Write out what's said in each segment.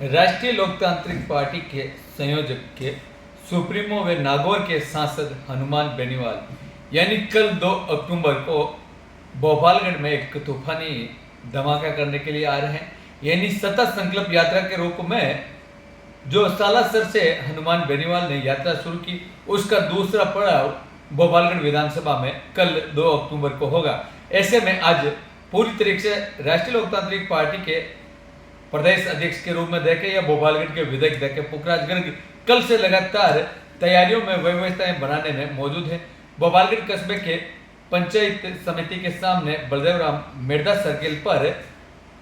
राष्ट्रीय लोकतांत्रिक पार्टी के संयोजक के सुप्रीमो व नागौर के सांसद हनुमान बेनीवाल यानी कल 2 अक्टूबर को भोपालगढ़ में एक तूफानी धमाका करने के लिए आ रहे हैं। यानी सतत संकल्प यात्रा के रूप में जो सालासर से हनुमान बेनीवाल ने यात्रा शुरू की, उसका दूसरा पड़ाव भोपालगढ़ विधानसभा में कल 2 अक्टूबर को होगा। ऐसे में आज पूरी तरीके से राष्ट्रीय लोकतांत्रिक पार्टी के प्रदेश अध्यक्ष के रूप में देखे या भोपालगढ़ के विधायक देखे, पुखराज गर्ग कल से लगातार तैयारियों में व्यवस्थाएं बनाने में मौजूद है। भोपालगढ़ कस्बे के पंचायत समिति के सामने बलदेव राम मेड़दा सर्किल पर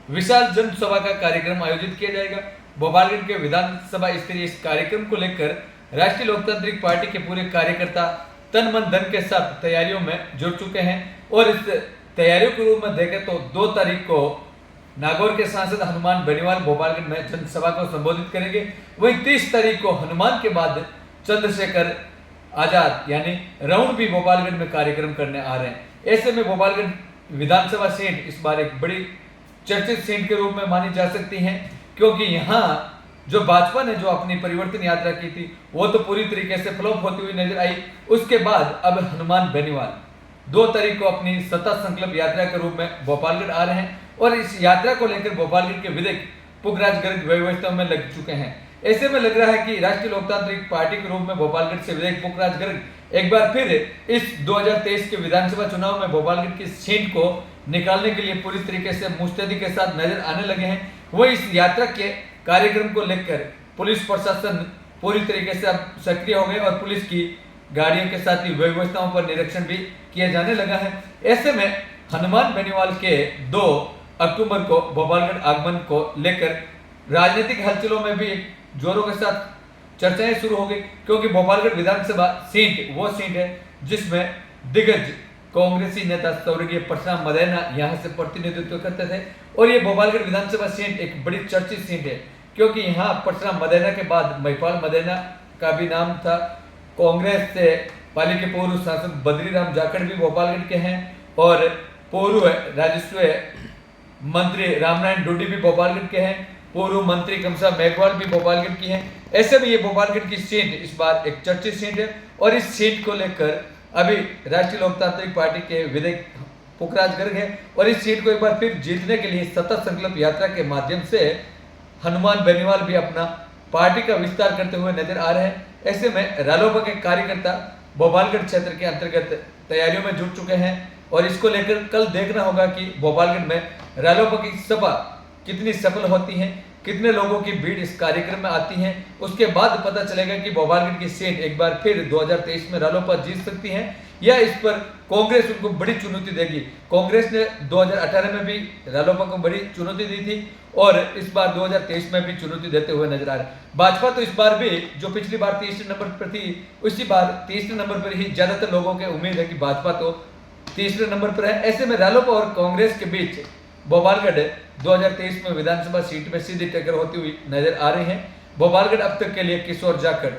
विशाल जनसभा का कार्यक्रम आयोजित किया जाएगा। भोपालगढ़ के विधानसभा स्तरीय इस कार्यक्रम को लेकर राष्ट्रीय लोकतांत्रिक पार्टी के पूरे कार्यकर्ता तन मन धन के साथ तैयारियों में जुड़ चुके हैं और इस तैयारियों के रूप में देखें तो 2 तारीख को नागौर के सांसद हनुमान बेनीवाल भोपालगढ़ में जनसभा को संबोधित करेंगे। वहीं 30 तारीख को हनुमान के बाद चंद्रशेखर आजाद यानी राउंड भी भोपालगढ़ में कार्यक्रम करने आ रहे हैं। ऐसे में भोपालगढ़ विधानसभा सीट इस बार एक बड़ी चर्चित सीट के रूप में मानी जा सकती है, क्योंकि यहाँ जो भाजपा ने जो अपनी परिवर्तन यात्रा की थी वो तो पूरी तरीके से फ्लॉप होती हुई नजर आई। उसके बाद अब हनुमान बेनीवाल 2 तारीख को अपनी सतत संकल्प यात्रा के रूप में भोपालगढ़ आ रहे हैं और इस यात्रा को लेकर भोपालगढ़ के विधायक पुखराज गर्ग व्यवस्था में लग चुके हैं। ऐसे में लग रहा है कि राष्ट्रीय लोकतांत्रिक पार्टी के रूप में भोपालगढ़ से विधायक पुखराज गर्ग एक बार फिर इस 2023 के विधानसभा चुनाव में भोपालगढ़ की सीट को निकालने के लिए पूरी तरीके से मुस्तैदी के साथ नजर आने लगे हैं। वह इस यात्रा के कार्यक्रम को लेकर पुलिस प्रशासन पूरी तरीके से अब सक्रिय हो गए और पुलिस की गाड़ियों के साथ ही व्यवस्थाओं पर निरीक्षण भी किया जाने लगा है। ऐसे में हनुमान बेनीवाल के 2 अक्टूबर को भोपालगढ़ आगमन को लेकर राजनीतिक हलचलों में भी जोरों के साथ चर्चाएं शुरू हो गई, क्योंकि भोपालगढ़ विधानसभा सीट वो सीट है जिसमें दिग्गज कांग्रेसी नेता स्वर्गीय परशुराम मदेना यहाँ से प्रतिनिधित्व करते थे और ये भोपालगढ़ विधानसभा सीट एक बड़ी चर्चित सीट है, क्योंकि यहाँ परशुराम मदेना के बाद महिपाल मदेना का भी नाम था। कांग्रेस से पाली के पूर्व सांसद बद्रीराम जाखड़ भी भोपालगढ़ के हैं और पूर्व राजस्व मंत्री रामनारायण डूडी भी भोपालगढ़ के हैं, पूर्व मंत्री कमसा मेघवाल भी भोपालगढ़ की हैं। ऐसे में ये भोपालगढ़ की सीट इस बार एक चर्चित सीट है और इस सीट को लेकर अभी राष्ट्रीय लोकतांत्रिक पार्टी के विधायक पुखराज गर्ग है और इस सीट को एक बार फिर जीतने के लिए सतत संकल्प यात्रा के माध्यम से हनुमान बेनीवाल भी अपना पार्टी का विस्तार करते हुए नजर आ रहे हैं। ऐसे में रालोपा के कार्यकर्ता भोपालगढ़ क्षेत्र के अंतर्गत तैयारियों में जुट चुके हैं और इसको लेकर कल देखना होगा कि भोपालगढ़ में रालोपा की सभा कितनी सफल होती है, कितने लोगों की भीड़ इस कार्यक्रम में आती है। उसके बाद पता चलेगा कि भोपालगढ़ की सीट एक बार फिर 2023 में रालोपा जीत सकती है या इस पर कांग्रेस उनको बड़ी चुनौती देगी। कांग्रेस ने 2018 में भी रालोपा को बड़ी चुनौती दी थी और इस बार 2023 में भी चुनौती देते हुए नजर आ रहा है। भाजपा तो इस बार भी जो पिछली बार तीसरे नंबर पर थी उसी बार तीसरे नंबर पर ही ज्यादातर लोगों के उम्मीद है कि भाजपा तो तीसरे नंबर पर है। ऐसे में रालोपा और कांग्रेस के बीच भोपालगढ़ 2023 में विधानसभा सीट में सीधी टक्कर होती हुई नजर आ रही है। भोपालगढ़ अब तक के लिए किशोर जाखड़।